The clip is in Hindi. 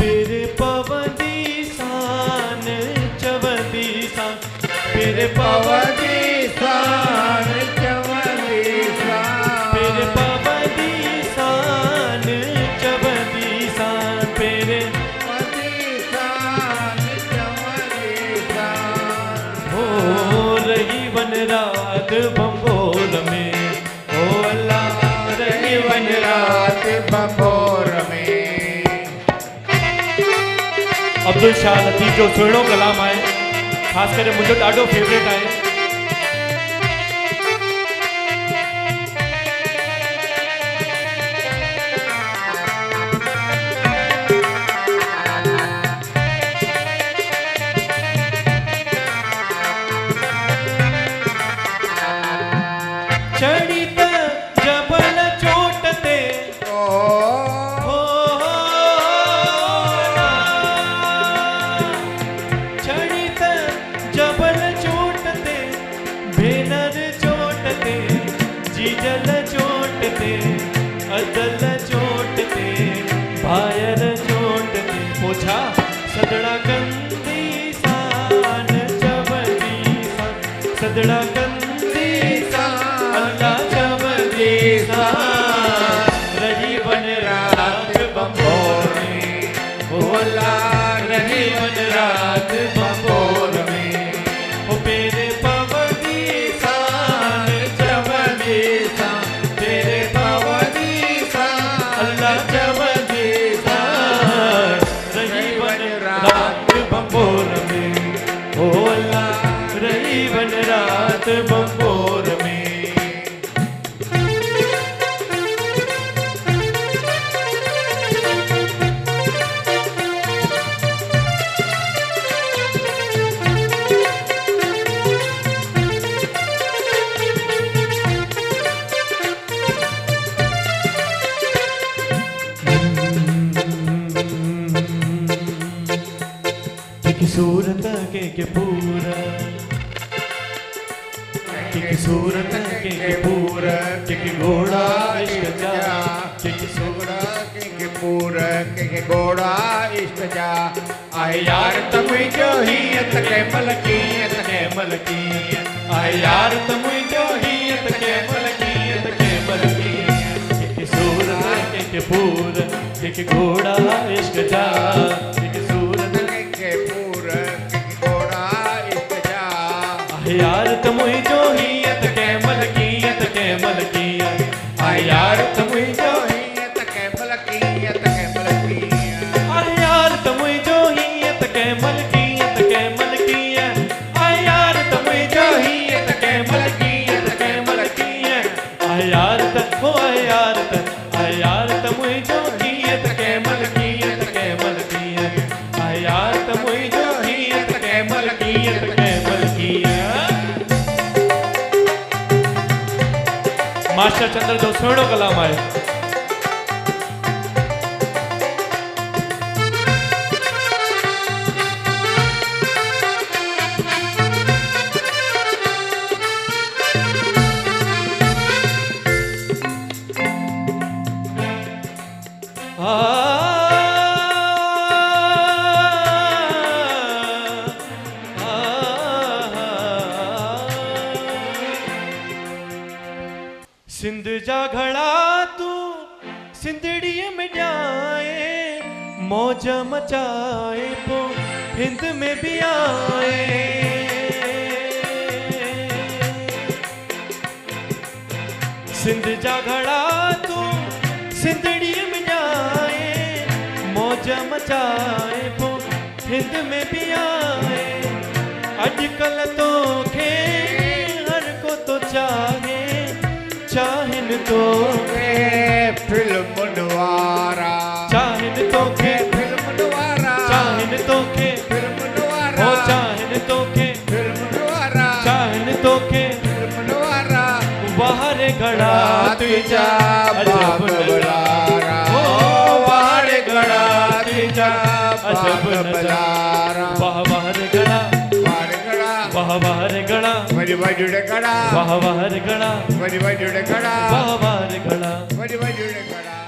फिर पवंदी सान चवंदी सान फिर पवंदी सान चवंदी सान फिर पवंदी सान चवंदी सान फिर पवंदी सान चवंदी सान हो रही वन रात बंबोर में ओ अल्लाह रही वन रात बंबोर में। अब्दुल शाह लतीफ़ जो सुहिणो कलाम आहे ख़ासि करे मुंहिंजो ॾाढो फेवरेट आहे। चढ़ी त जबल चोट ते चढ़ी त जबल चोट ते भेनर चोट ते जीजल चोट ते अदल चोट ते भायर चोट ते पोछा सदड़ा कंदी सान चवंदी सान सदड़ा कंदी सान अल्लाह चवंदी सान रही वन रात बंबोर में ओ अल्लाह रही वन रात बंबोर में ओ तेरे पवंदी सान चवंदी सान तेरे पवंदी सान अल्लाह चवंदी सान रही वन रात बंबोर में ओ अल्लाह रही वन रात बंबोर में। की सूरत के पूरा की सूरत के पूरा की घोड़ा इश्क जा की सूरत के पूरा की घोड़ा इश्क जा आए यार तमुई जो हियत के मलकियत आए यार तमुई जो हियत के मलकियत की सूरत के पूरा की घोड़ा इश्क जा यार तमुई जो हियत के मलकियत आए यार तमुई जो हियत के मलकियत आए यार तमुई जो हियत के मलकियत आए यार तमुई जो हियत के मलकियत आए यार तको आए यार तमुई जो हियत के मलकियत आए यार तमुई जो हियत के मलकियत मास्टर चंद्र जो सुहिणो कलाम आहे। सिंध जा घड़ा तू सिंधड़ी में जाए मौज मचाए पो हिंद में भी आए सिंध जा घड़ा तू सिंधड़ी में जाए मौज मचाए पो हिंद में भी आए अजकल तो खे हर को तो चाहे चाहन तो के फिल्म नवारा चाहन तो के फिल्म नवारा चाहन तो के फिल्म नवारा ओ चाहन तो के फिल्म नवारा चाहन तो के फिल्म नवारा बाहर घड़ा तुझा अजब नजारा ओ बाहर घड़ा तुझा अजब नजारा बाहर घड़ा वाहवार गड़ा वरी वजुड़े गड़ा वाहवार गड़ा वरी वजुड़े गड़ा वाहवार गड़ा वरी वजुड़े गड़ा।